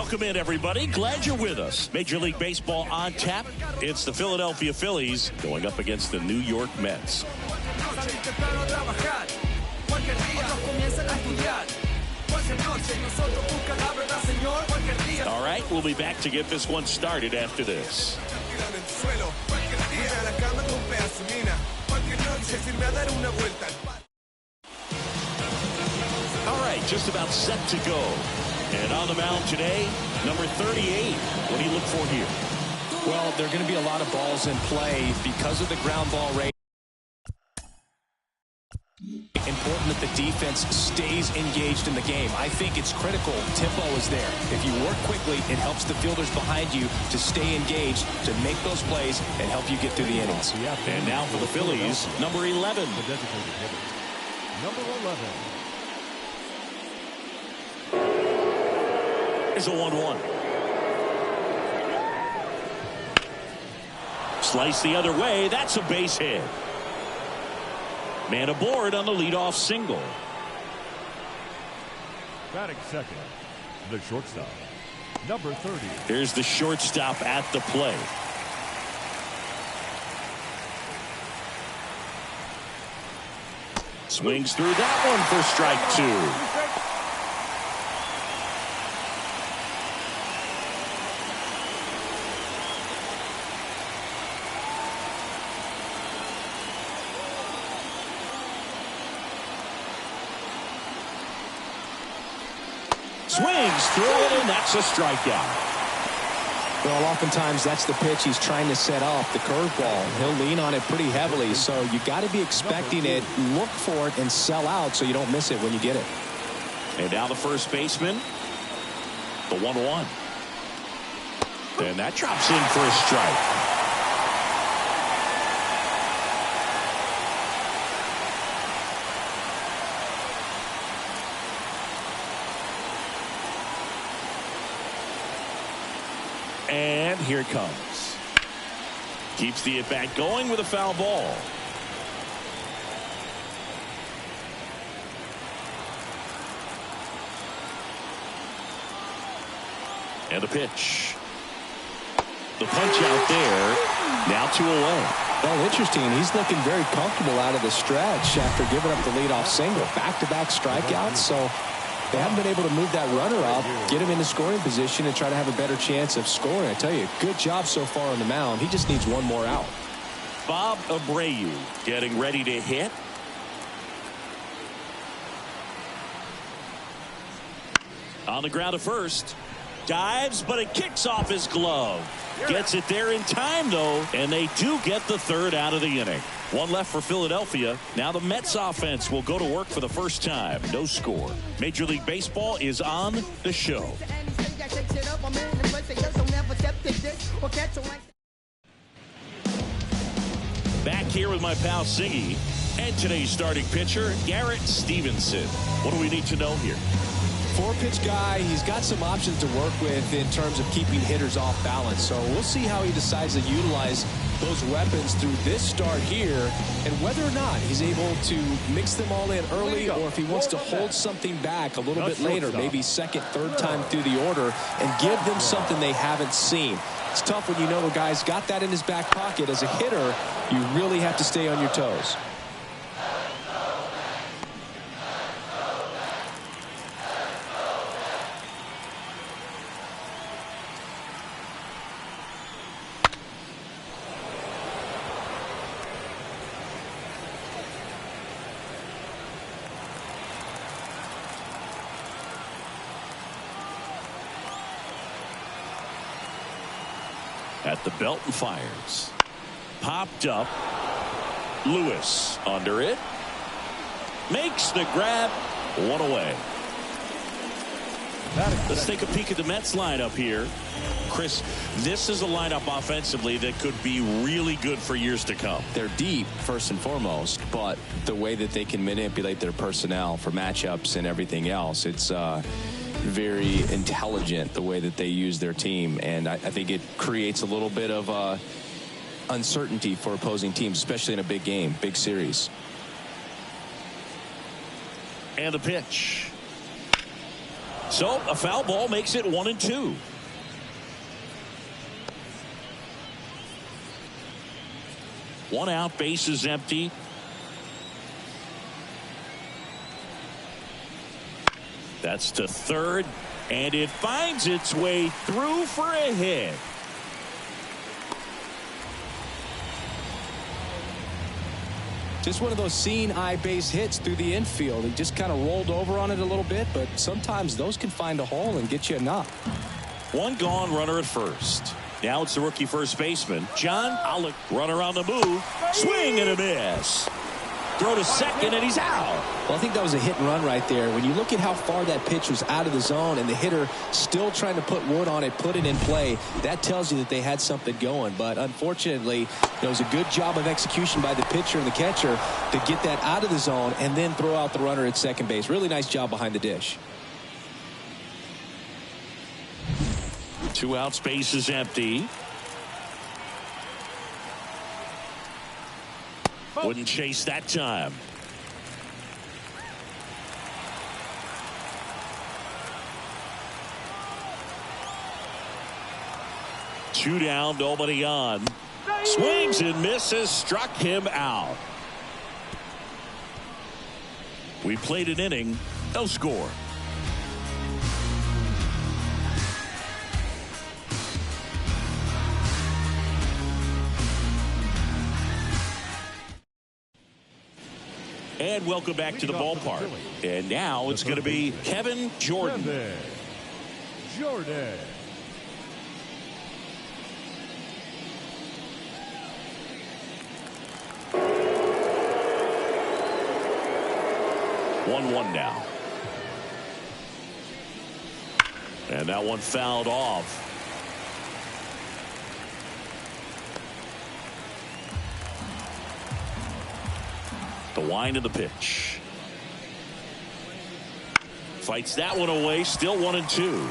Welcome in, everybody. Glad you're with us. Major League Baseball on tap. It's the Philadelphia Phillies going up against the New York Mets. All right, we'll be back to get this one started after this. All right, just about set to go. And on the mound today, number 38. What do you look for here? Well, there are going to be a lot of balls in play because of the ground ball rate. Important that the defense stays engaged in the game. I think it's critical. Tempo is there. If you work quickly, it helps the fielders behind you to stay engaged, to make those plays, and help you get through the innings. And now for the Phillies, number 11. Number 11. Here's a 1-1. Slice the other way. That's a base hit. Man aboard on the leadoff single. Batting second, the shortstop, number 30. Here's the shortstop at the plate. Swings through that one for strike 2. Swings through it, and that's a strikeout. Well, oftentimes that's the pitch he's trying to set off, the curveball. He'll lean on it pretty heavily, so you got to be expecting it, look for it, and sell out so you don't miss it when you get it. And now the first baseman, the 1-1. And that drops in for a strike. And here it comes. Keeps the at-bat going with a foul ball. And a pitch. The punch out there. Now 2 away. Well, interesting. He's looking very comfortable out of the stretch after giving up the leadoff single. Back-to-back strikeouts, so they haven't been able to move that runner up, get him into scoring position, and try to have a better chance of scoring. I tell you, good job so far on the mound. He just needs one more out. Bob Abreu getting ready to hit. On the ground to first. Dives, but it kicks off his glove. Gets it there in time, though, and they do get the third out of the inning. One left for Philadelphia. Now the Mets offense will go to work for the first time. No score. Major League Baseball is on the show. Back here with my pal Siggy and today's starting pitcher, Garrett Stevenson. What do we need to know here? 4-pitch guy. He's got some options to work with in terms of keeping hitters off balance. So we'll see how he decides to utilize those weapons through this start here, and whether or not he's able to mix them all in early, or if he wants to hold something back a little bit later, maybe second, third time through the order, and give them something they haven't seen. It's tough when you know a guy's got that in his back pocket. As a hitter, you really have to stay on your toes. At the belt and fires. Popped up. Lewis under it. Makes the grab. One away. Let's take a peek at the Mets lineup here. Chris, this is a lineup offensively that could be really good for years to come. They're deep, first and foremost, but the way that they can manipulate their personnel for matchups and everything else, it's very intelligent the way that they use their team, and I think it creates a little bit of uncertainty for opposing teams, especially in a big game, big series. And the pitch. So a foul ball makes it 1-2. One out, base is empty. That's to third, and it finds its way through for a hit. Just one of those seeing eye base hits through the infield. He just kind of rolled over on it a little bit, but sometimes those can find a hole and get you a knock. One gone, runner at first. Now it's the rookie first baseman, John Pollock. Runner on the move. Swing and a miss. Throw to second, and he's out. Well, I think that was a hit and run right there. When you look at how far that pitch was out of the zone and the hitter still trying to put wood on it, put it in play, that tells you that they had something going. But unfortunately, it was a good job of execution by the pitcher and the catcher to get that out of the zone and then throw out the runner at second base. Really nice job behind the dish. 2 outs, base is empty. Wouldn't chase that time. Two down, nobody on. Swings and misses, struck him out. We played an inning, no score. And welcome back to the ballpark. And now it's going to be Kevin Jordan. Kevin Jordan. One now. And that one fouled off. The wind of the pitch. Fights that one away. Still 1-2.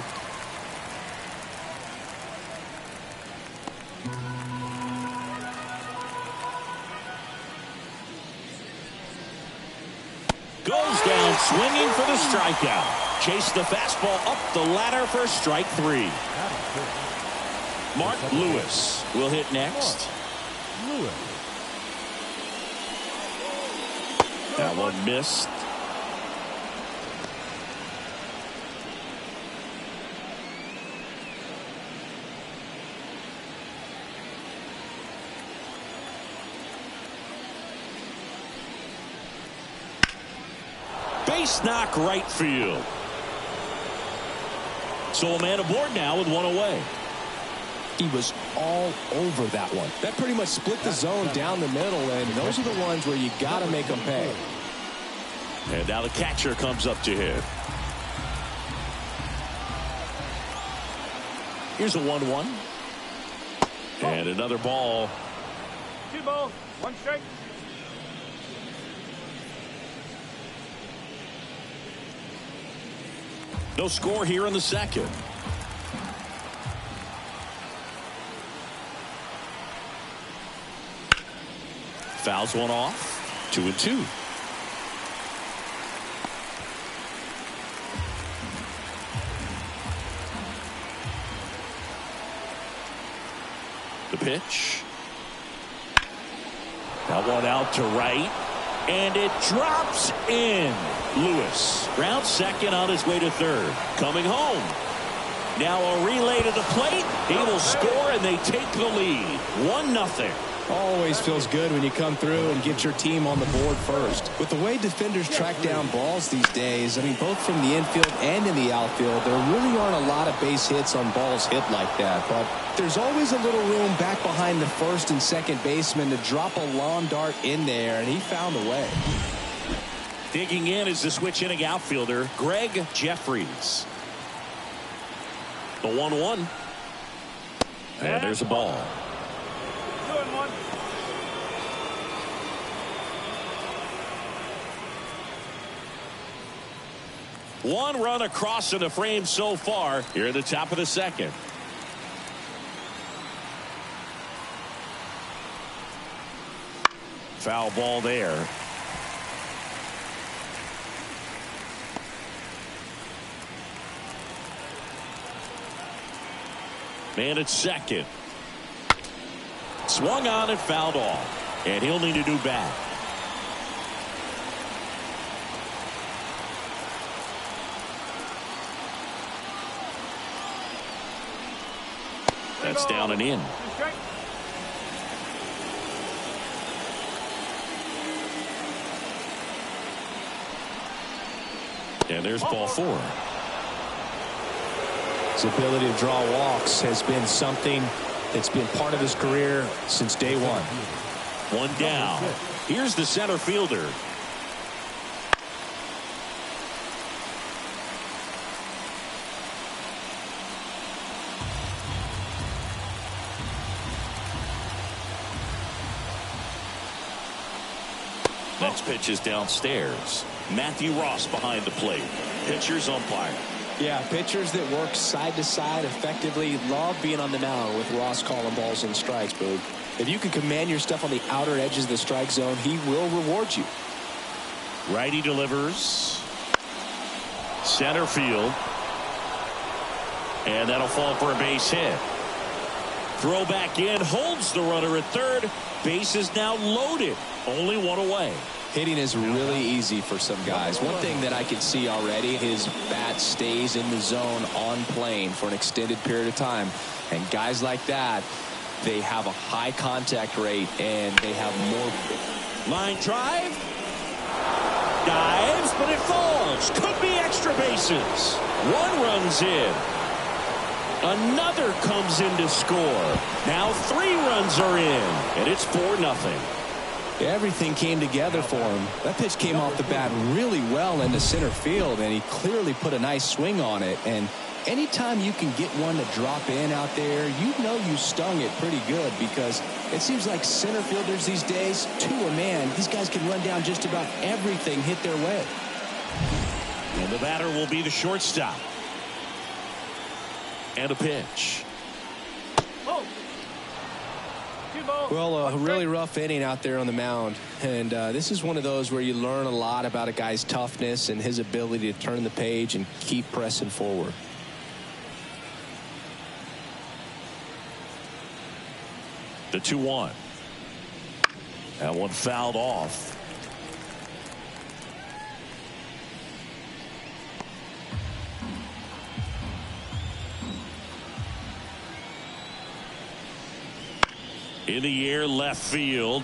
Goes down swinging for the strikeout. Chase the fastball up the ladder for strike 3. Mark Lewis will hit next. Lewis. That one missed. Base knock right field. So a man aboard now with one away. He was all over that one. That pretty much split the zone down the middle, and those are the ones where you got to make them pay. And now the catcher comes up to hit. Here's a 1-1. And another ball. 2 balls, 1 strike. No score here in the second. Fouls one off. 2-2. The pitch. That one out to right. And it drops in. Lewis round second on his way to third. Coming home. Now a relay to the plate. He will score and they take the lead. 1-0. Always feels good when you come through and get your team on the board first. With the way defenders track down balls these days, I mean, both from the infield and in the outfield, there really aren't a lot of base hits on balls hit like that. But there's always a little room back behind the first and second baseman to drop a lawn dart in there, and he found a way. Digging in is the switch inning outfielder, Greg Jeffries. The 1-1. And there's a ball. 2-1. One run across in the frame so far here at the top of the second. Foul ball there. Man at second. Swung on and fouled off. And he'll need a new bat. That's down and in. And there's ball 4. His ability to draw walks has been something that's been part of his career since day one. One down. Here's the center fielder. Next pitch is downstairs. Matthew Ross behind the plate. Pitcher's umpire. Yeah, pitchers that work side to side effectively love being on the mound with Ross calling balls and strikes, Boog. If you can command your stuff on the outer edges of the strike zone, he will reward you. Righty delivers. Center field. And that'll fall for a base hit. Throw back in, holds the runner at third. Base is now loaded. Only one away. Hitting is really easy for some guys. One thing that I can see already, his bat stays in the zone on plane for an extended period of time. And guys like that, they have a high contact rate and they have more. Line drive. Dives, but it falls. Could be extra bases. One runs in. Another comes in to score. Now 3 runs are in. And it's 4-0. Everything came together for him. That pitch came off the bat really well into center field, and he clearly put a nice swing on it. And anytime you can get one to drop in out there, you know you stung it pretty good, because it seems like center fielders these days, to a man, these guys can run down just about everything hit their way. And the batter will be the shortstop. And a pitch. Well, a really rough inning out there on the mound, and this is one of those where you learn a lot about a guy's toughness and his ability to turn the page and keep pressing forward. The 2-1. That one fouled off. In the air, left field.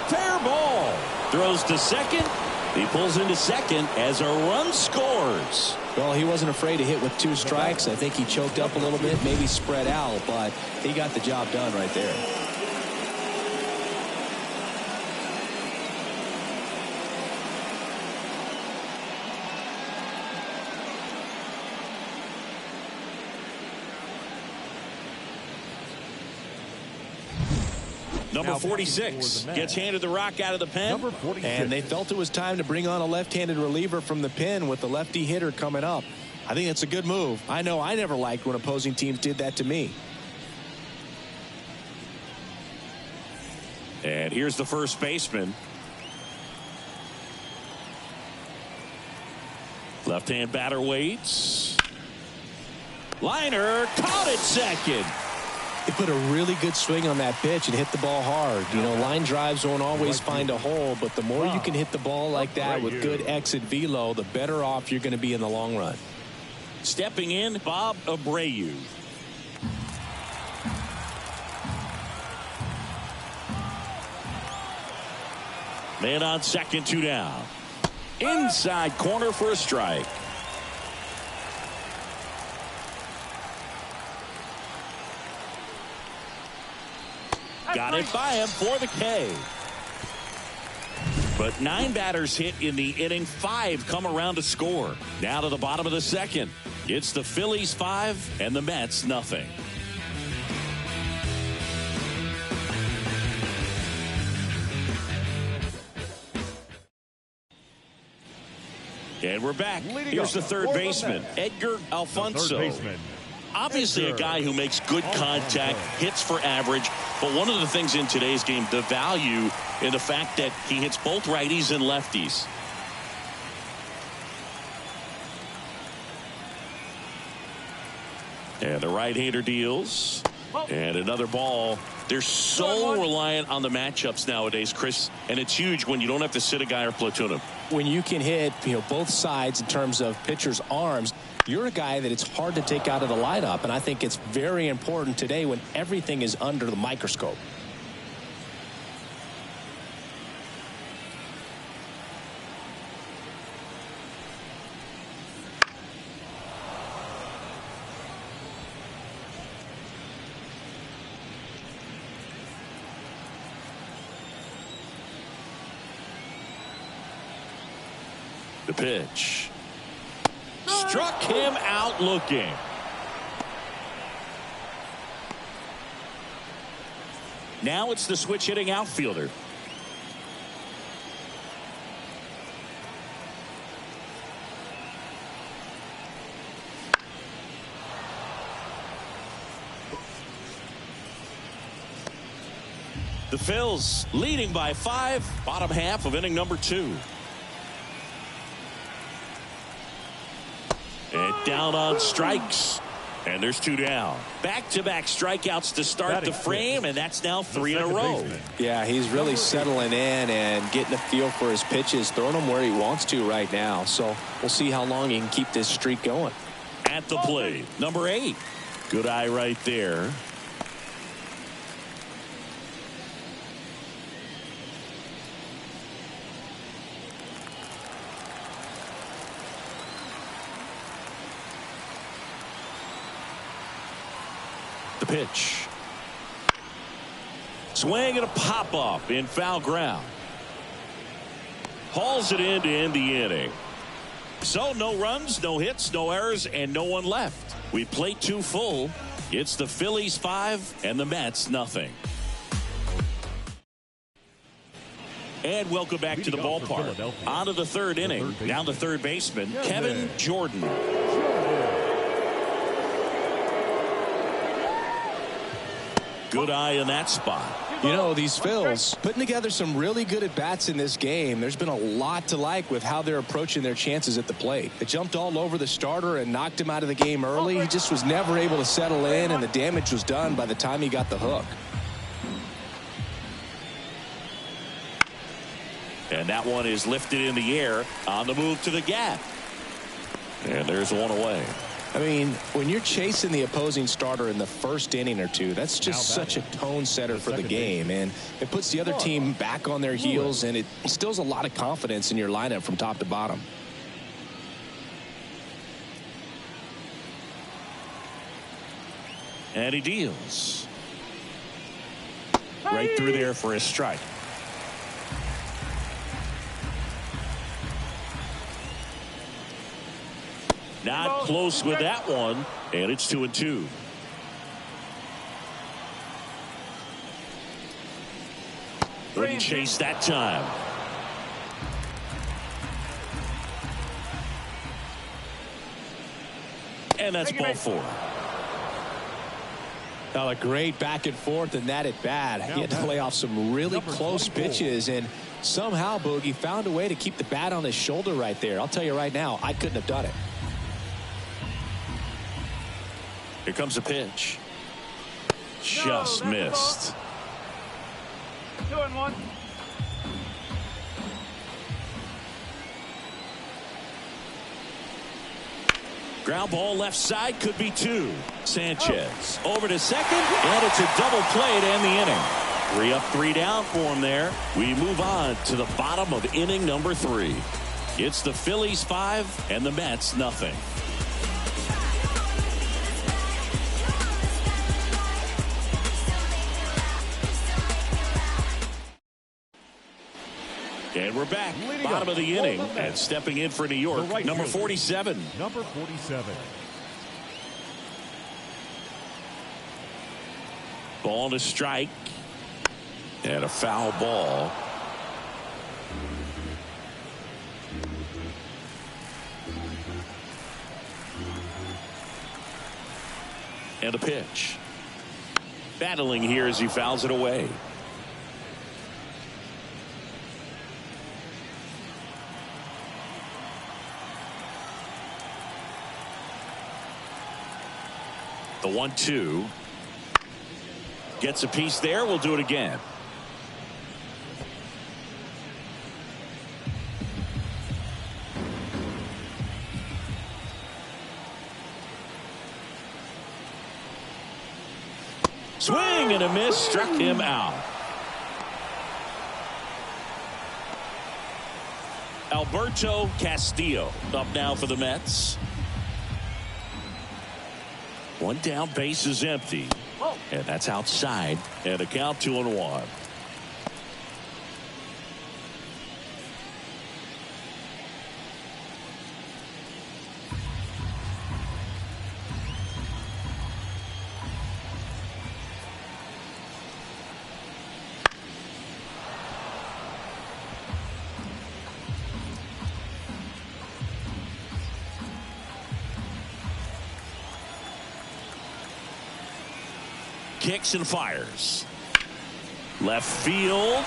Fair ball. Throws to second. He pulls into second as a run scores. Well, he wasn't afraid to hit with 2 strikes. I think he choked up a little bit, maybe spread out, but he got the job done right there. Number 46 gets handed the rock out of the pen. Number 46. And they felt it was time to bring on a left-handed reliever from the pen with the lefty hitter coming up. I think that's a good move. I know I never liked when opposing teams did that to me. And here's the first baseman. Left-hand batter waits. Liner caught at second. He put a really good swing on that pitch and hit the ball hard. You know, line drives won't always find a hole, but the more you can hit the ball like that with good exit velo, the better off you're going to be in the long run. Stepping in, Bob Abreu. Man on second, 2 down. Inside corner for a strike. Got it by him for the K. But 9 batters hit in the inning. 5 come around to score. Now to the bottom of the second. It's the Phillies 5 and the Mets nothing. And we're back. Here's the third baseman, Edgar Alfonso. Obviously a guy who makes good contact, hits for average, but one of the things in today's game, the value in the fact that he hits both righties and lefties. And the right-hander deals. And another ball. They're so reliant on the matchups nowadays, Chris, and it's huge when you don't have to sit a guy or platoon him. When you can hit, both sides in terms of pitchers' arms, you're a guy that it's hard to take out of the lineup, and I think it's very important today when everything is under the microscope. The pitch. Struck him out looking. Now it's the switch hitting outfielder. The Phils leading by 5, bottom half of inning number 2. And down on strikes. And there's 2 down. Back-to-back strikeouts to start the frame, and that's now 3 in a row. Yeah, he's really settling in and getting a feel for his pitches, throwing them where he wants to right now. So we'll see how long he can keep this streak going. At the plate, number 8. Good eye right there. The pitch. Swing and a pop up in foul ground. Hauls it in to end the inning. So no runs, no hits, no errors, and no one left. We plate 2 full. It's the Phillies 5 and the Mets nothing. And welcome back to the ballpark. On to the 3rd inning. Down to third baseman, Kevin Jordan. Good eye in that spot. These Phils putting together some really good at-bats in this game. There's been a lot to like with how they're approaching their chances at the plate. They jumped all over the starter and knocked him out of the game early. He just was never able to settle in, and the damage was done by the time he got the hook. And that one is lifted in the air on the move to the gap. And there's one away. I mean, when you're chasing the opposing starter in the first inning or two, that's just such a tone setter for the game, and it puts the other team back on their heels, and it instills a lot of confidence in your lineup from top to bottom. And he deals. Right through there for a strike. Not close with that one, and it's 2-2. Wouldn't chase that time. And that's ball 4. A great back and forth in that at bat. He had to play off some really close pitches, and somehow Boogie found a way to keep the bat on his shoulder right there. I'll tell you right now, I couldn't have done it. Here comes a pitch. Just missed. 2-1. Ground ball left side, could be 2. Sanchez over to second, and it's a double play to end the inning. 3 up, 3 down for him there. We move on to the bottom of inning number 3. It's the Phillies 5 and the Mets nothing. And we're back, bottom of the inning, and stepping in for New York, number 47. Number 47. Ball to strike. And a foul ball. And a pitch. Battling here as he fouls it away. The 1-2. Gets a piece there. We'll do it again. Swing and a miss, struck him out. Alberto Castillo up now for the Mets. One down, base is empty. And that's outside. And a count 2-1. Kicks and fires. Left field.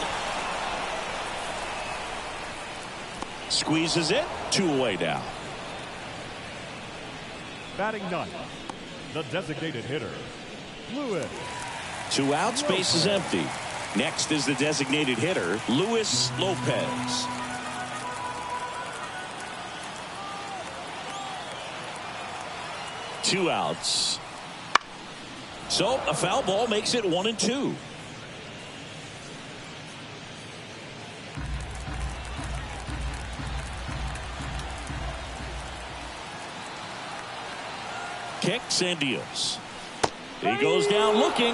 Squeezes it. 2 away now. Batting ninth, the designated hitter, Luis. 2 outs, base is empty. Next is the designated hitter, Luis Lopez. Two outs. So a foul ball makes it 1-2. Kicks and deals. He goes down looking.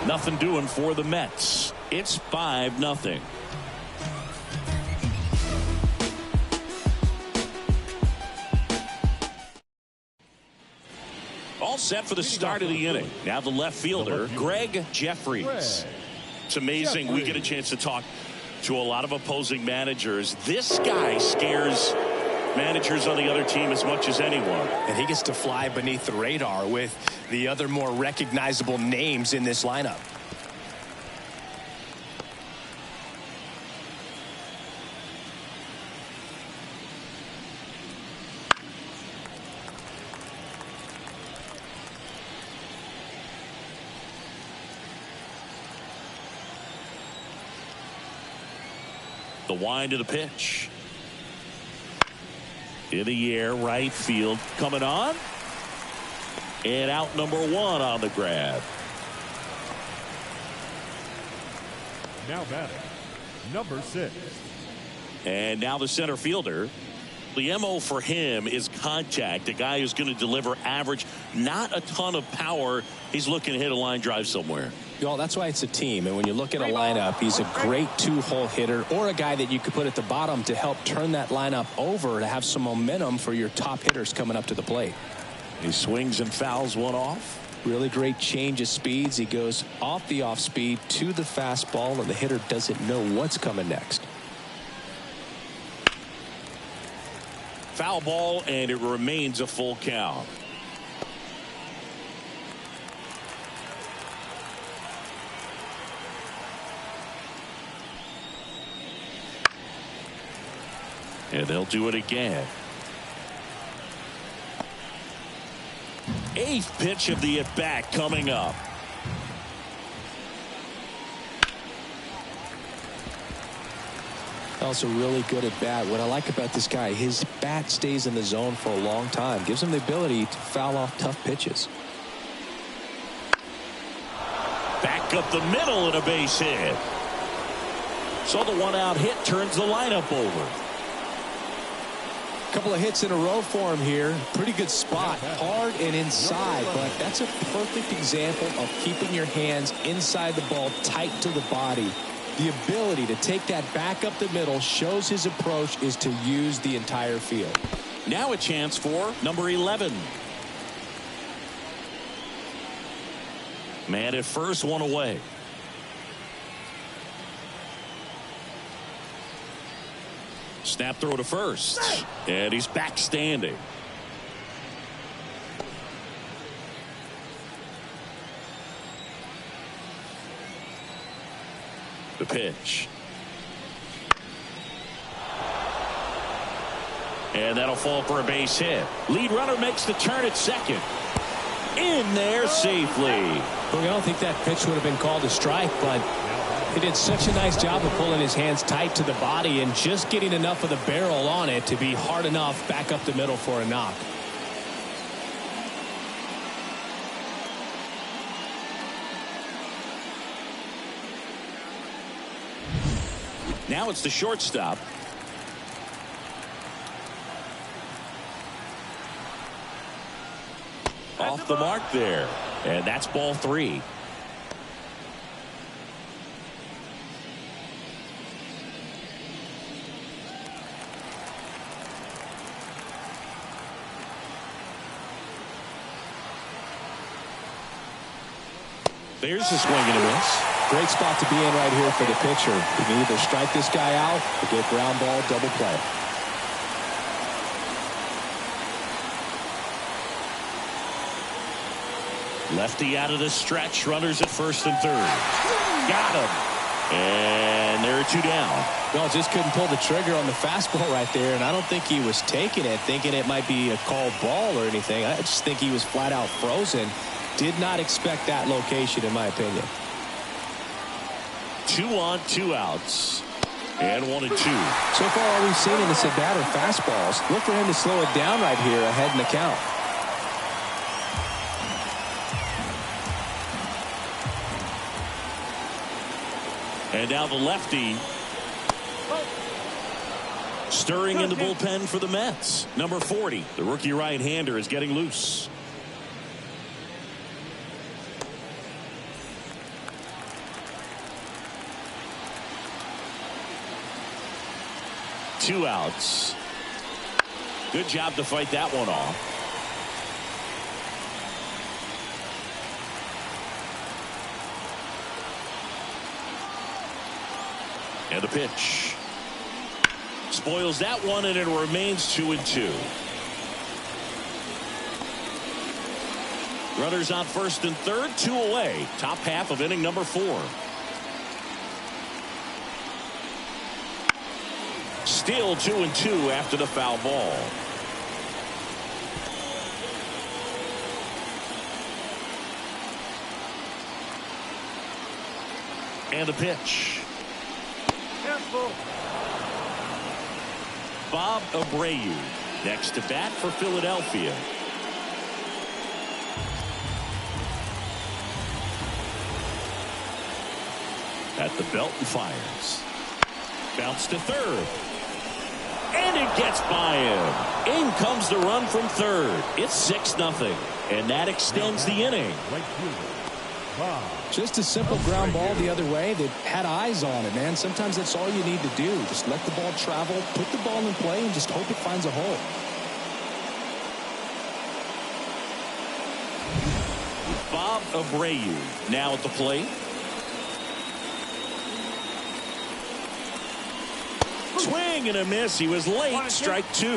Nothing doing for the Mets. It's 5-0. All set for the start of the inning. Now the left fielder, Greg Jeffries. It's amazing. We get a chance to talk to a lot of opposing managers. This guy scares managers on the other team as much as anyone. And he gets to fly beneath the radar with the other more recognizable names in this lineup. The wind of the pitch. In the air, right field coming on. And out number 1 on the grab. Now batting, number 6. And now the center fielder. The MO for him is contact. A guy who's going to deliver average, not a ton of power. He's looking to hit a line drive somewhere. Well, that's why it's a team. And when you look at a lineup, he's a great 2-hole hitter or a guy that you could put at the bottom to help turn that lineup over to have some momentum for your top hitters coming up to the plate. He swings and fouls one off. Really great change of speeds. He goes off the off speed to the fastball, and the hitter doesn't know what's coming next. Foul ball, and it remains a full count. And they'll do it again. 8th pitch of the at-bat coming up. Also really good at bat. What I like about this guy, his bat stays in the zone for a long time. Gives him the ability to foul off tough pitches. Back up the middle and a base hit. So the 1-out hit turns the lineup over. Couple of hits in a row for him here. Pretty good spot. Hard and inside, but that's a perfect example of keeping your hands inside the ball, tight to the body. The ability to take that back up the middle shows his approach is to use the entire field. Now a chance for number 11. Man at first, 1 away. Snap throw to first. And he's back standing. The pitch. And that'll fall for a base hit. Lead runner makes the turn at second. In there safely. Look, I don't think that pitch would have been called a strike, but he did such a nice job of pulling his hands tight to the body and just getting enough of the barrel on it to be hard enough back up the middle for a knock. Now it's the shortstop. Off the mark there. And that's ball 3. There's a swing and a miss. Great spot to be in right here for the pitcher. You can either strike this guy out or get ground ball, double play. Lefty out of the stretch. Runners at first and third. Got him. And there are 2 down. Well, just couldn't pull the trigger on the fastball right there, and I don't think he was taking it, thinking it might be a called ball or anything. I just think he was flat out frozen. Did not expect that location, in my opinion. 2 on, 2 outs. And 1 and 2. So far, all we've seen in this at-bat are fastballs. Look for him to slow it down right here ahead in the count. And now the lefty stirring in the bullpen for the Mets. Number 40, the rookie right-hander, is getting loose. Two outs. Good job to fight that one off. And the pitch. Spoils that one, and it remains 2 and 2. Runners on first and third, 2 away. Top half of inning number 4. Still 2 and 2 after the foul ball. And the pitch. Bob Abreu next to bat for Philadelphia. At the belt and fires. Bounce to third. And it gets by him. In comes the run from third. It's 6-0. And that extends the inning. Just a simple ground ball the other way that had eyes on it, man. Sometimes that's all you need to do. Just let the ball travel, put the ball in play, and just hope it finds a hole. Bob Abreu now at the plate. Swing and a miss. He was late. Strike 2.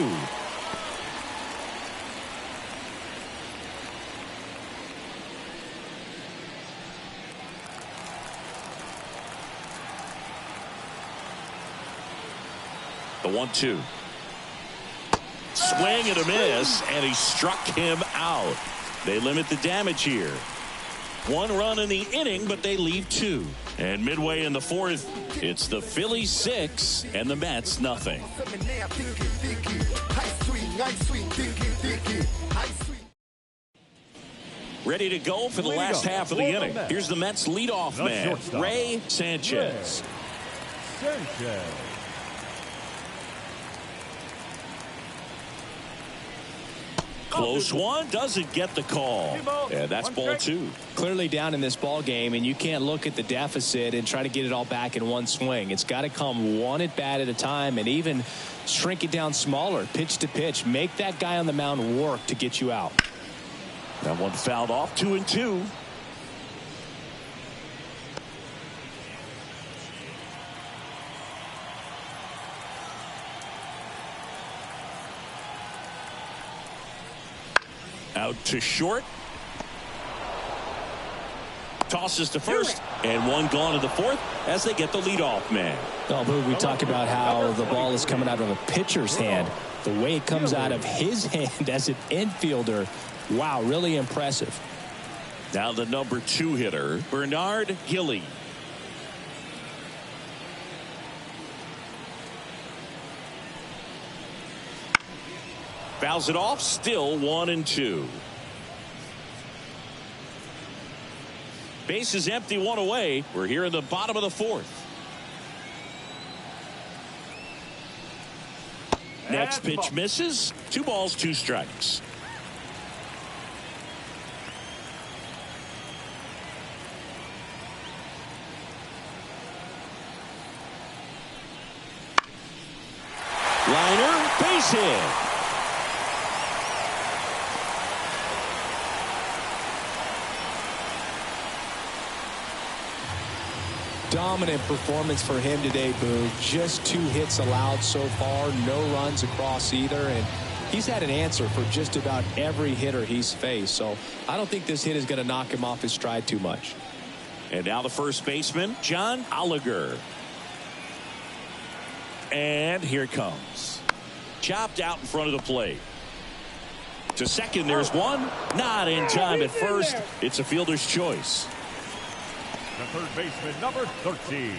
The 1-2. Swing and a miss, and he struck him out. They limit the damage here. 1 run in the inning, but they leave 2. And midway in the 4th, it's the Phillies 6 and the Mets nothing. Ready to go for the last half of the inning. Here's the Mets leadoff man, Ray Sanchez. Close one, doesn't get the call. Yeah, that's ball 2. Clearly down in this ball game, and you can't look at the deficit and try to get it all back in one swing. It's got to come one at bat at a time, and even shrink it down smaller, pitch to pitch. Make that guy on the mound work to get you out. That one fouled off. 2 and 2. Out to short. tosses to first, and one gone in the fourth as they get the leadoff man. Oh, Boog, we talk about how the ball is coming out of a pitcher's hand. The way it comes out of his hand as an infielder, wow, really impressive. Now the number 2 hitter, Bernard Gilly. Fouls it off, still 1-2. Base is empty, one away. We're here in the bottom of the fourth. Next pitch misses. 2 balls, 2 strikes. Liner, base hit. Dominant performance for him today, Boog. Just 2 hits allowed so far, no runs across either, and he's had an answer for just about every hitter he's faced. So I don't think this hit is going to knock him off his stride too much. And now the first baseman, John Oliger. And here it comes. Chopped out in front of the plate. To second, there's one. Not in time at first. It's a fielder's choice. The third baseman, number 13,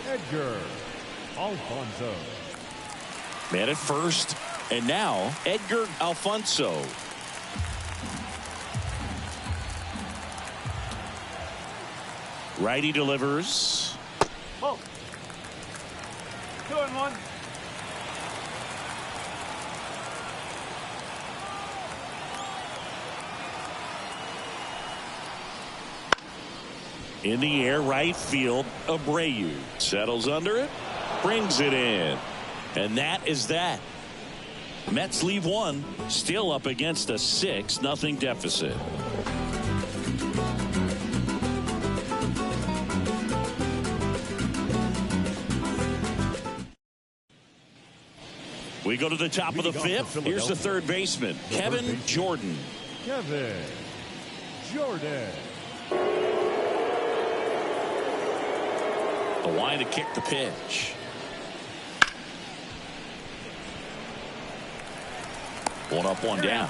Edgar Alfonzo. Man at first, and now Edgar Alfonzo. Righty delivers. Oh. 2-1. In the air, right field, Abreu settles under it, brings it in. And that is that. Mets leave one, still up against a 6-0 deficit. We go to the top of the fifth. Here's the third baseman, Kevin Jordan. Kevin Jordan. The line to kick the pitch. One up, one down.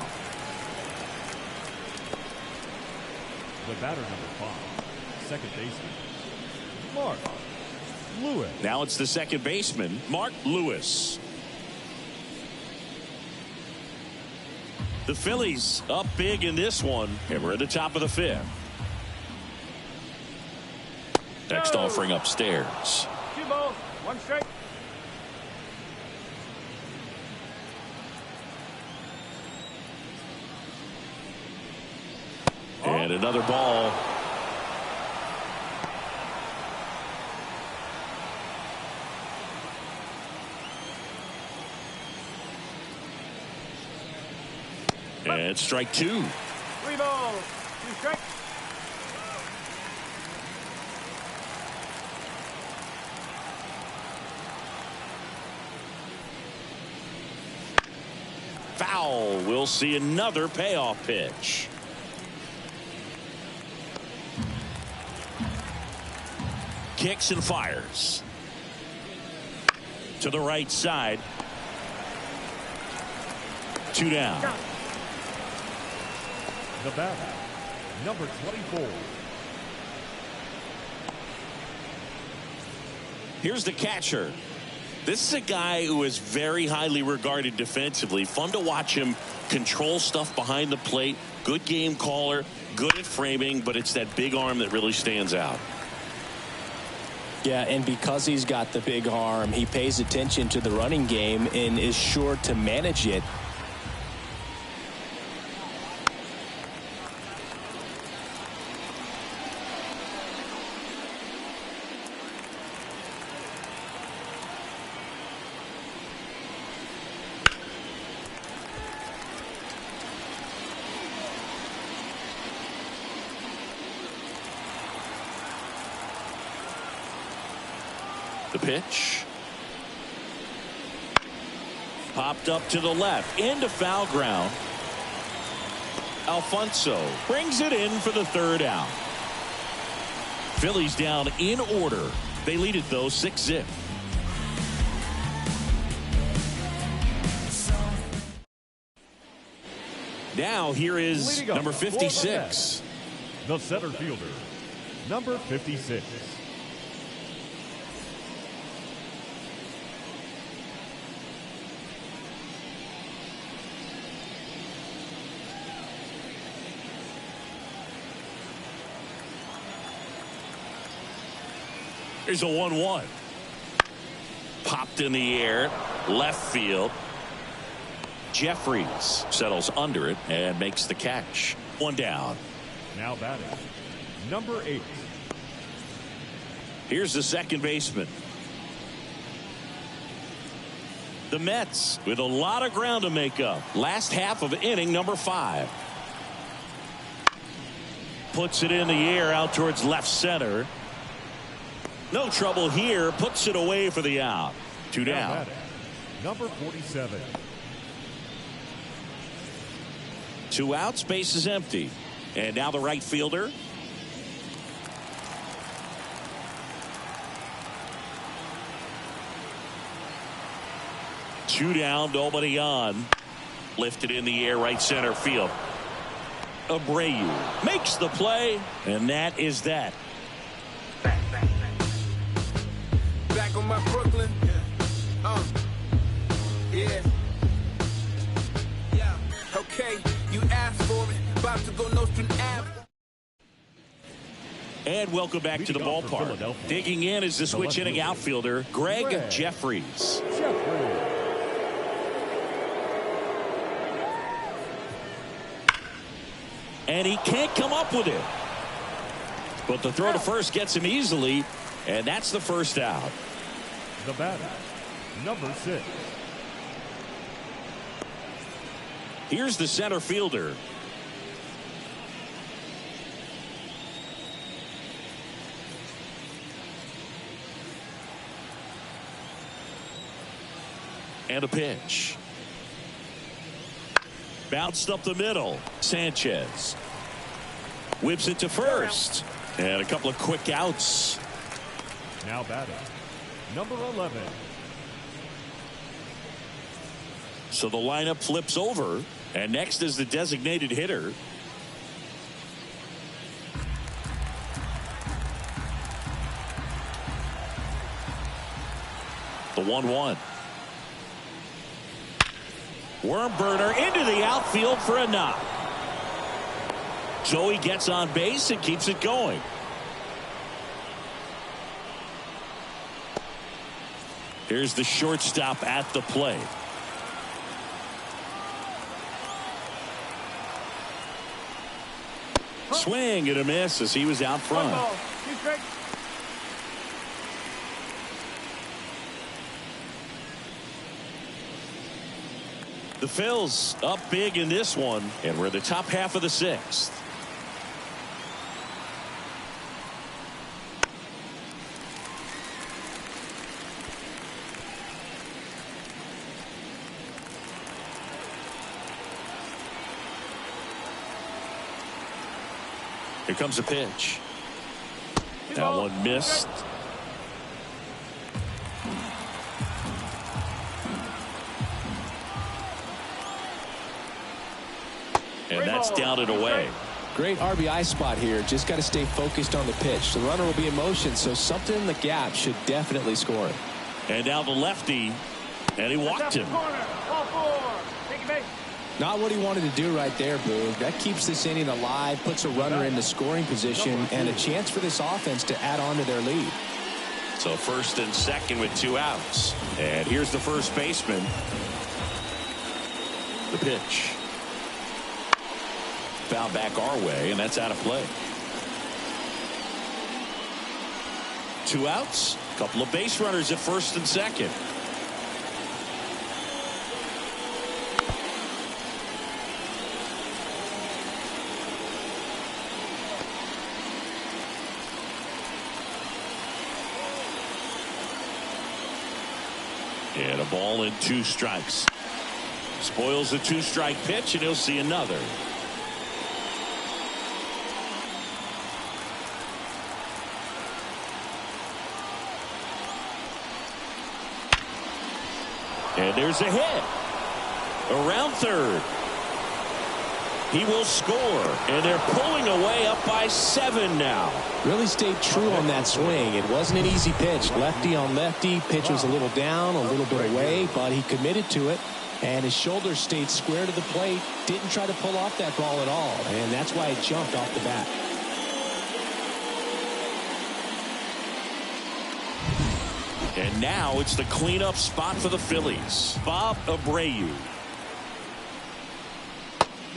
The batter, number 5, second baseman, Mark Lewis. Now it's the second baseman, Mark Lewis. The Phillies up big in this one, and we're at the top of the fifth. Next offering upstairs. 2 balls, 1 strike. And another ball. And strike 2. 3 balls, 2 strikes. Foul. We'll see another payoff pitch. Kicks and fires. To the right side. 2 down. The batter, number 24. Here's the catcher. This is a guy who is very highly regarded defensively. Fun to watch him control stuff behind the plate. Good game caller, good at framing, but it's that big arm that really stands out. Yeah, and because he's got the big arm, he pays attention to the running game and is sure to manage it. The pitch. Popped up to the left. Into foul ground. Alfonzo brings it in for the third out. Phillies down in order. They lead it, though, 6-0. Now here is number 56. The center fielder, number 56. Here's a 1-1. Popped in the air, left field. Jeffries settles under it and makes the catch. One down. Now batting, number 8. Here's the second baseman. The Mets with a lot of ground to make up. Last half of inning number 5. Puts it in the air out towards left center. No trouble here. Puts it away for the out. 2 Now down. batting, number 47. 2 outs, base is empty. And now the right fielder. Two down, nobody on. Lifted in the air, right center field. Abreu makes the play, and that is that. Back on my Brooklyn. Yeah. Okay, you asked for it. About to go Nostrand Ave. And welcome back to the ballpark. Digging in is the switch inning outfielder, Greg Jeffries. And he can't come up with it. But the throw to first gets him easily, and that's the first out. The batter, number 6. Here's the center fielder. And a pitch. Bounced up the middle. Sanchez whips it to first. And a couple of quick outs. Now batting, number 11. So the lineup flips over. And next is the designated hitter. The 1-1. Worm burner into the outfield for a knock. Joey gets on base and keeps it going. Here's the shortstop at the plate. Swing and a miss as he was out front. 1 ball, 2 strikes. The Phils up big in this one, and we're the top half of the 6th. Here comes a pitch. That one missed. And that's down and away. Great RBI spot here. Just got to stay focused on the pitch. The runner will be in motion, so something in the gap should definitely score it. And now the lefty, and he walked him. Corner, ball 4. Take base. Not what he wanted to do right there, Boo. That keeps this inning alive, puts a runner in the scoring position, and a chance for this offense to add on to their lead. So first and second with 2 outs. And here's the first baseman. The pitch. Foul back our way, and that's out of play. 2 outs. A couple of base runners at first and second. And a ball and 2 strikes. Spoils the 2-strike pitch, and he'll see another. And there's a hit. Around third. He will score. And they're pulling away up by 7 now. Really stayed true on that swing. It wasn't an easy pitch. Lefty on lefty. Pitch was a little down, a little bit away, but he committed to it. And his shoulders stayed square to the plate. Didn't try to pull off that ball at all. And that's why it jumped off the bat. And now it's the cleanup spot for the Phillies. Bob Abreu.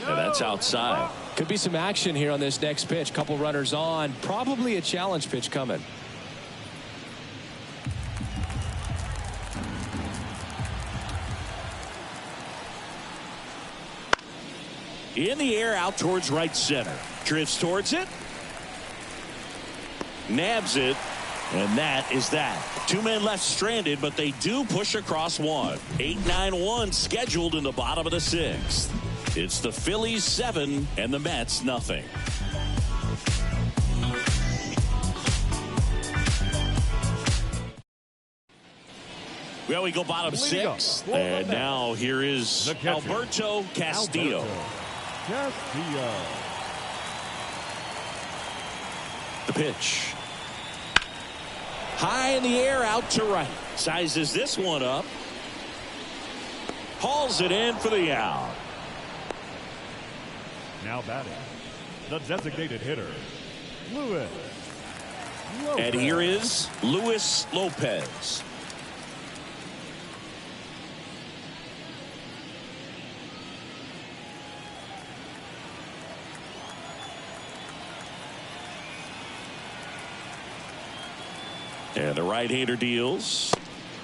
And that's outside. Could be some action here on this next pitch. Couple runners on. Probably a challenge pitch coming. In the air out towards right center. Drifts towards it. Nabs it. And that is that. 2 men left stranded, but they do push across one. 8-9-1 scheduled in the bottom of the 6th. It's the Phillies 7 and the Mets nothing. Well, we go bottom 6. And now here is Alberto Castillo. The pitch. High in the air out to right. Sizes this one up. Hauls it in for the out. Now batting, the designated hitter, Luis Lopez. And here is Luis Lopez. And the right-hander deals.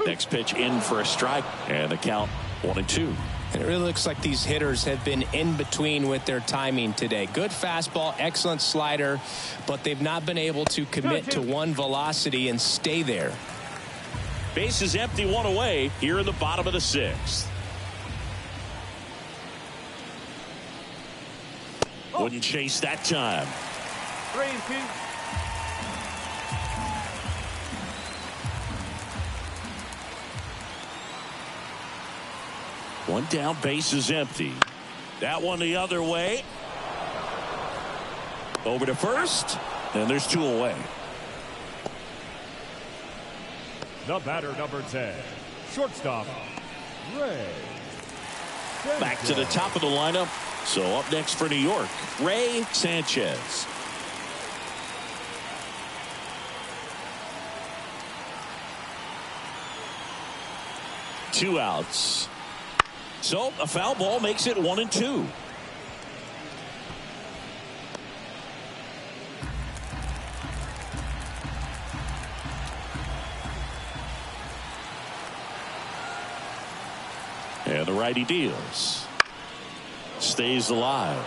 Next pitch in for a strike. And the count 1-2. And it really looks like these hitters have been in between with their timing today. Good fastball, excellent slider, but they've not been able to commit to one velocity and stay there. Base is empty, 1 away here in the bottom of the 6th. Wouldn't chase that time. 3-2. One down, base is empty. That one the other way. Over to first, and there's 2 away. The batter, number 10, shortstop, Ray Sanchez. Back to the top of the lineup. So up next for New York, Ray Sanchez. Two outs. So a foul ball makes it 1-2. And the righty deals. Stays alive.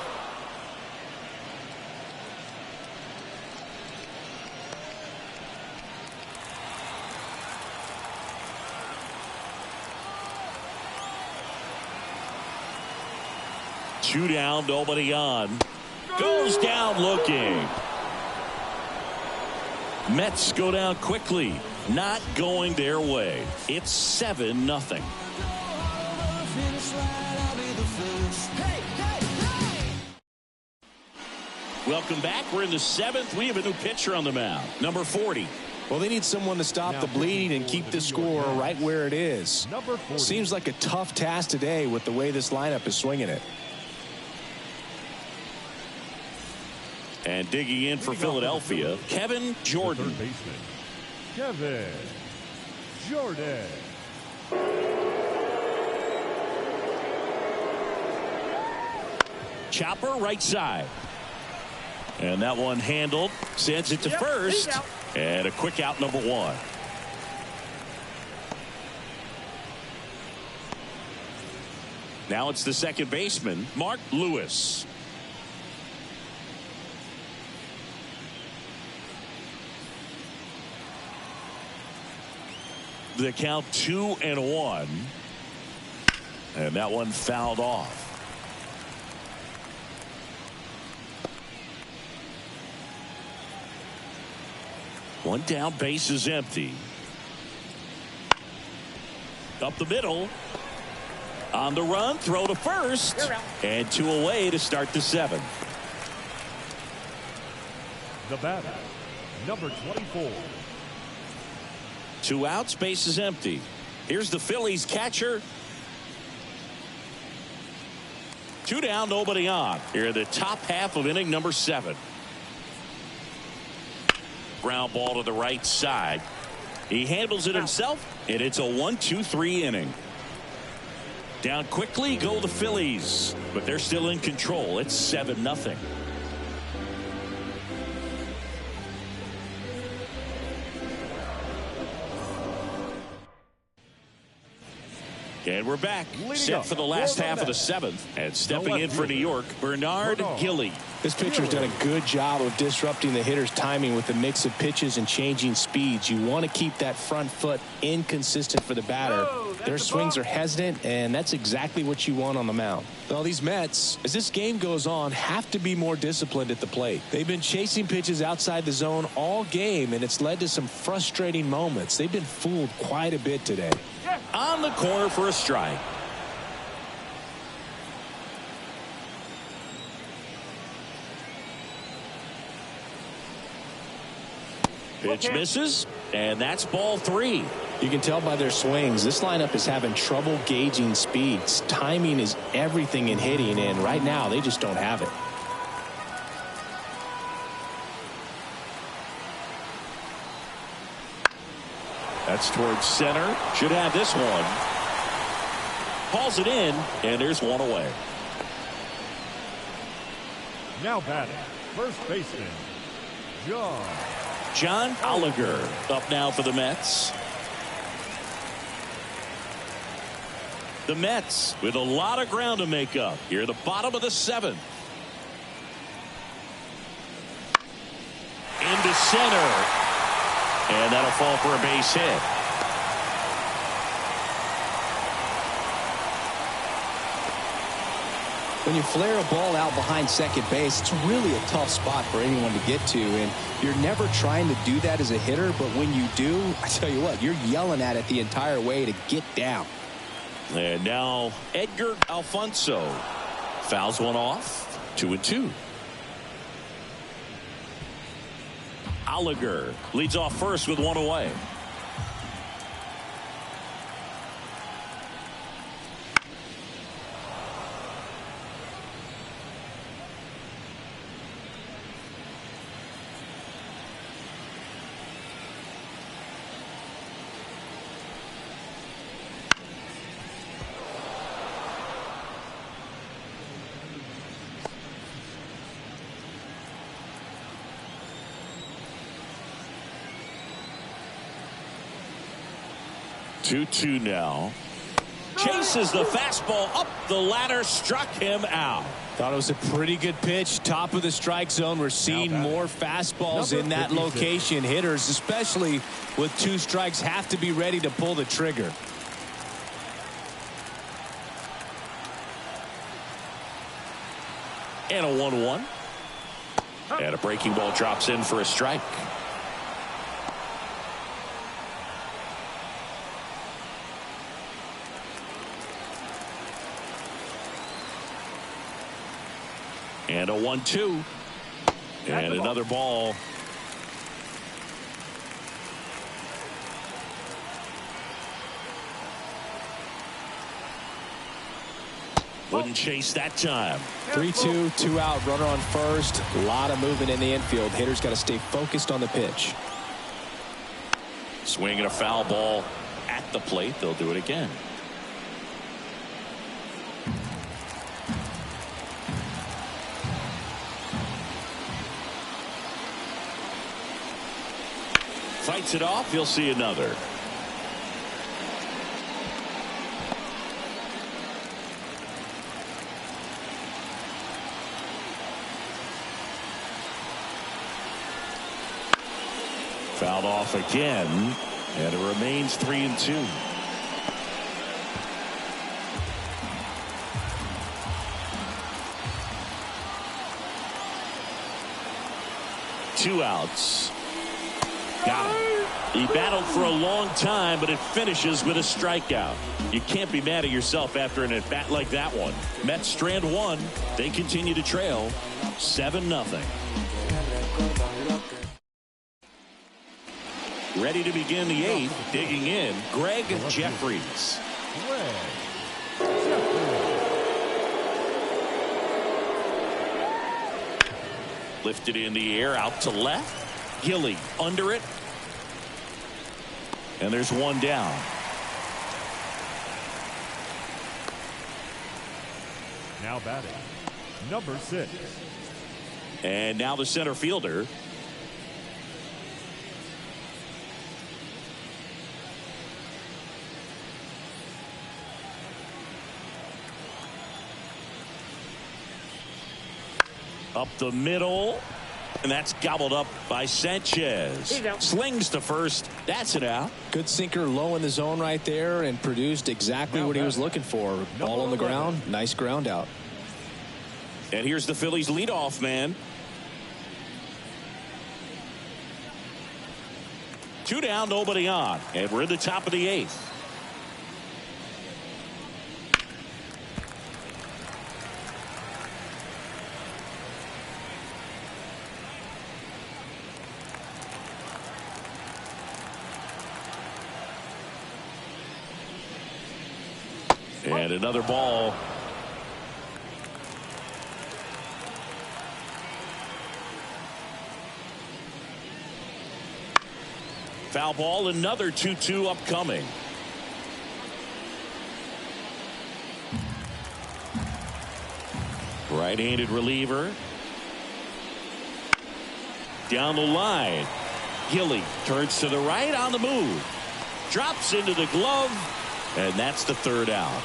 Two down, nobody on. Goes down looking. Mets go down quickly. Not going their way. It's 7-0. Welcome back. We're in the 7th. We have a new pitcher on the mound. Number 40. Well, they need someone to stop the bleeding and keep the score right where it is. Seems like a tough task today with the way this lineup is swinging it. And digging in for Philadelphia, Kevin Jordan. Third baseman, Kevin Jordan. Chopper right side. And that one handled. Sends it to first. And a quick out, number 1. Now it's the second baseman, Mark Lewis. The count 2-1. And that one fouled off. One down, base is empty. Up the middle. On the run, throw to first, and 2 away to start the 7th. The batter, number 24. 2 outs, base is empty. Here's the Phillies catcher. 2 down, nobody on. Here in the top half of inning number 7. Ground ball to the right side. He handles it himself, and it's a 1-2-3 inning. Down quickly go the Phillies, but they're still in control. It's 7-0. And we're back, set for the last half of the 7th. And stepping in for New York, Bernard Gilly. This pitcher's done a good job of disrupting the hitter's timing with the mix of pitches and changing speeds. You want to keep that front foot inconsistent for the batter. Their swings are hesitant, and that's exactly what you want on the mound. Well, these Mets, as this game goes on, have to be more disciplined at the plate. They've been chasing pitches outside the zone all game, and it's led to some frustrating moments. They've been fooled quite a bit today. On the corner for a strike. Pitch misses, and that's ball 3. You can tell by their swings, this lineup is having trouble gauging speeds. Timing is everything in hitting, and right now they just don't have it. That's towards center. Should have this one. Hauls it in, and there's 1 away. Now batting, first baseman, John Oliger up now for the Mets. The Mets with a lot of ground to make up here at the bottom of the 7th. Into center. And that'll fall for a base hit. When you flare a ball out behind second base, it's really a tough spot for anyone to get to, and you're never trying to do that as a hitter, but when you do, I tell you what, you're yelling at it the entire way to get down. And now Edgar Alfonso fouls one off. 2-2. Oliger leads off first with 1 away. Two now. Chases the fastball up the ladder, struck him out. Thought it was a pretty good pitch. Top of the strike zone. We're seeing more fastballs in that location. Hitters, especially with 2 strikes, have to be ready to pull the trigger. And a 1-1. And a breaking ball drops in for a strike. And a 1-2. And another ball. Wouldn't chase that time. 3-2, 2 out, runner on first. A lot of movement in the infield. Hitters got to stay focused on the pitch. Swinging a foul ball at the plate. They'll do it again. Fights it off. You'll see another. Fouled off again, and it remains 3-2. Two outs. Got him. He battled for a long time, but it finishes with a strikeout. You can't be mad at yourself after an at-bat like that one. Mets strand one. They continue to trail 7-0. Ready to begin the 8th. Digging in, Greg Jeffries. Lifted in the air, out to left. Gilly under it. And there's one down. Now batting, number 6. And now the center fielder. Up the middle. And that's gobbled up by Sanchez. Slings to first. That's it out. Good sinker low in the zone right there and produced exactly what he was looking for. Ball on the ground. Nice ground out. And here's the Phillies leadoff man. 2 down, nobody on. And we're in the top of the 8th. And another ball. Foul ball, another 2-2 upcoming. Right-handed reliever. Down the line. Gilly turns to the right on the move. Drops into the glove. And that's the 3rd out.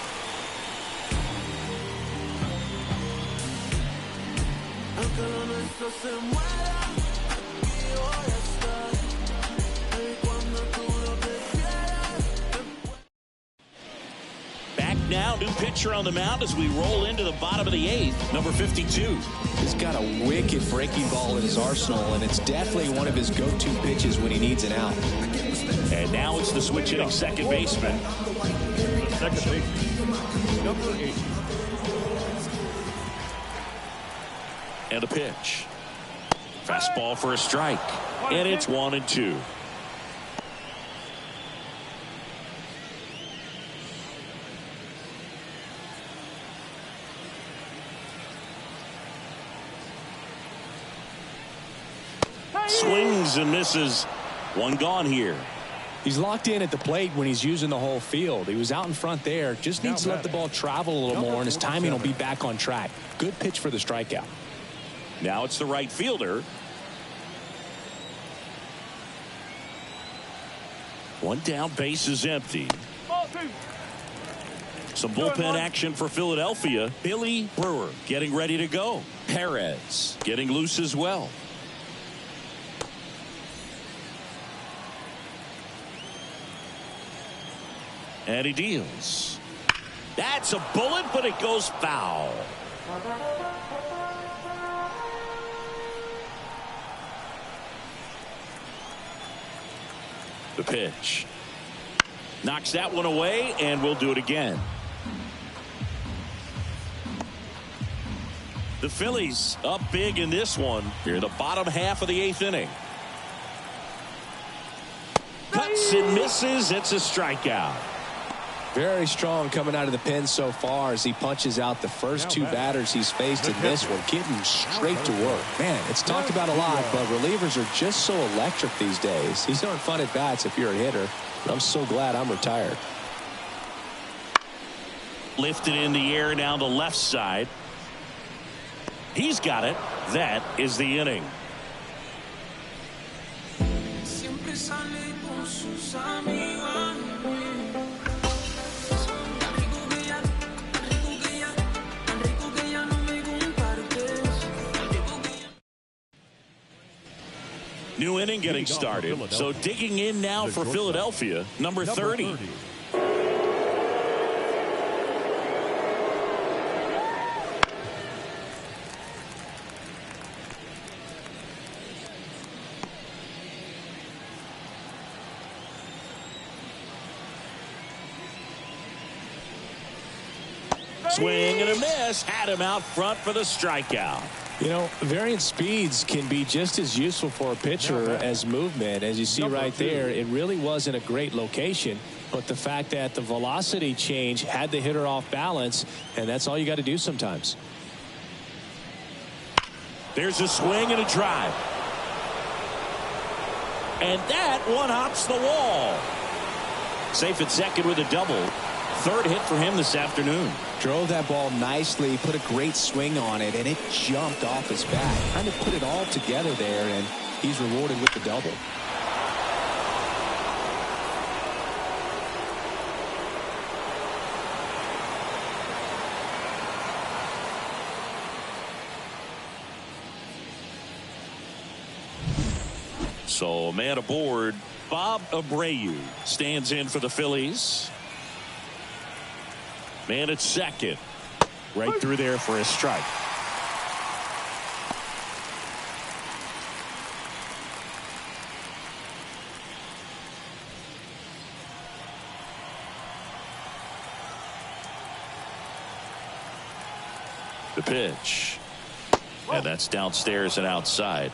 Back now, new pitcher on the mound as we roll into the bottom of the 8th, number 52. He's got a wicked breaking ball in his arsenal, and it's definitely one of his go-to pitches when he needs an out. And now it's the switch hitting second baseman. The second baseman, number 8. And a pitch. Fastball for a strike. And it's 1-2. Swings and misses. One gone here. He's locked in at the plate when he's using the whole field. He was out in front there. Just needs to let the ball travel a little more, and his timing will be back on track. Good pitch for the strikeout. Now it's the right fielder. One down, base is empty. Some bullpen action for Philadelphia. Billy Brewer getting ready to go. Perez getting loose as well. And he deals. That's a bullet, but it goes foul. The pitch. Knocks that one away, and we'll do it again. The Phillies up big in this one. Here in the bottom half of the 8th inning. Cuts and misses. It's a strikeout. Very strong coming out of the pen so far as he punches out the first 2 batters he's faced in this one, getting straight to work. Man, it's talked about a lot, but relievers are just so electric these days. These aren't fun at bats if you're a hitter. I'm so glad I'm retired. Lifted in the air down the left side. He's got it. That is the inning. New inning getting started. So digging in now for Philadelphia, number 30. Swing and a miss. Had him out front for the strikeout. You know, variant speeds can be just as useful for a pitcher as movement. As you see right there, it really wasn't a great location, but the fact that the velocity change had the hitter off balance, and that's all you got to do sometimes. There's a swing and a drive. And that one hops the wall. Safe at second with a double. Third hit for him this afternoon. Drove that ball nicely, put a great swing on it, and it jumped off his bat. Kind of put it all together there, and he's rewarded with the double. So a man aboard. Bob Abreu stands in for the Phillies. Man at second. Right through there for a strike. The pitch. And that's downstairs and outside.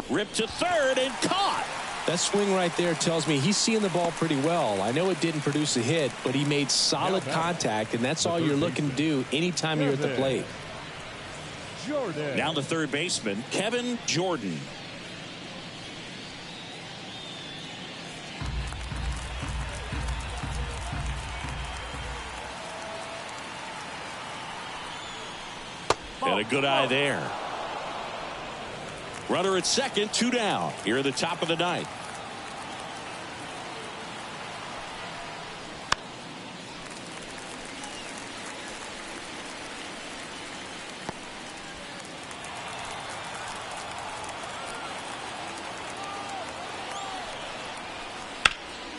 Ripped to third and caught. That swing right there tells me he's seeing the ball pretty well. I know it didn't produce a hit, but he made solid contact, and that's all you're looking to do anytime you're at the plate. Now the third baseman, Kevin Jordan. And a good eye there. Runner at second, 2 down. Here at the top of the ninth.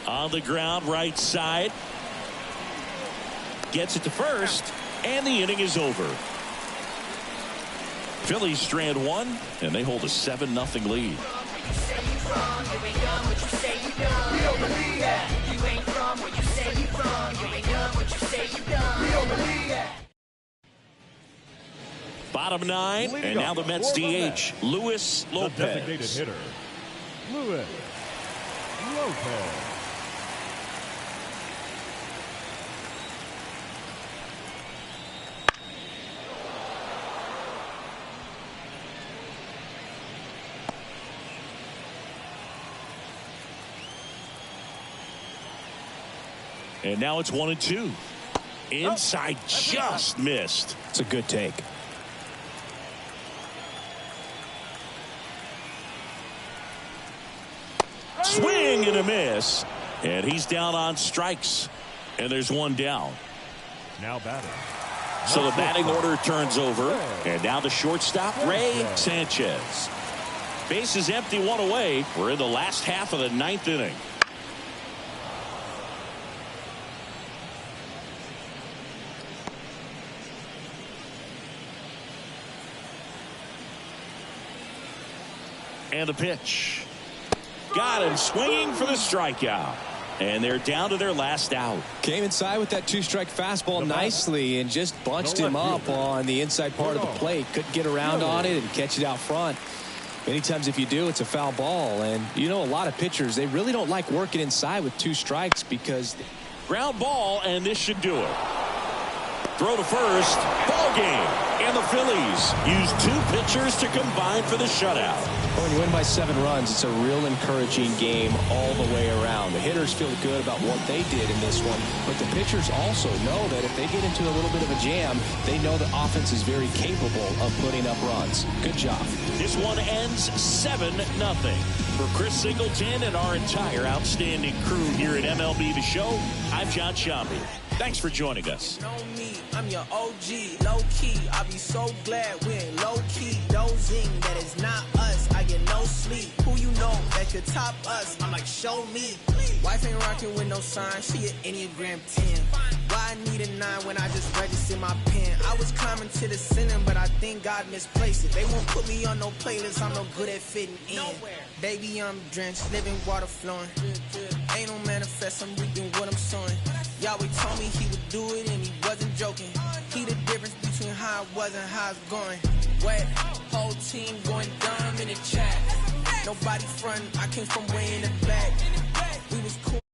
On the ground, right side. Gets it to first, and the inning is over. Phillies strand one, and they hold a 7-0 lead. Bottom 9, and now the Mets DH, Luis Lopez. The designated hitter, Luis Lopez. And now it's 1-2. Inside, just missed. It's a good take. Swing and a miss. And he's down on strikes. And there's one down. Now batting. So the batting order turns over. And now the shortstop, Ray Sanchez. Base is empty, one away. We're in the last half of the 9th inning. And the pitch. Got him swinging for the strikeout. And they're down to their last out. Came inside with that 2-strike fastball nicely and just bunched him up on the inside part of the plate. Couldn't get around on it and catch it out front. Many times if you do, it's a foul ball. And you know, a lot of pitchers, they really don't like working inside with 2 strikes because... Ground ball, and this should do it. Throw to first. Ball game. And the Phillies use 2 pitchers to combine for the shutout. When you win by 7 runs, it's a real encouraging game all the way around. The hitters feel good about what they did in this one, but the pitchers also know that if they get into a little bit of a jam, they know the offense is very capable of putting up runs. Good job. This one ends 7-0. For Chris Singleton and our entire outstanding crew here at MLB The Show, I'm John Sciambi. Thanks for joining us. Know me, I'm your OG, low key. I'll be so glad we ain't low key. Dozing, that is not us. I get no sleep. Who you know that could top us? I'm like, show me. Wife ain't rocking with no sign. She an Enneagram 10. Why I need a 9 when I just registered my pen. I was climbing to the ceiling, but I think God misplaced it. They won't put me on no playlist, I'm no good at fitting in. Baby, I'm drenched, living water flowing. Ain't no manifest, I'm reaping what I'm sowing. Yahweh told me he would do it and he wasn't joking. He the difference between how it was and how it's going. Wet, whole team going dumb in the chat. Nobody frontin', I came from way in the back. We was cool.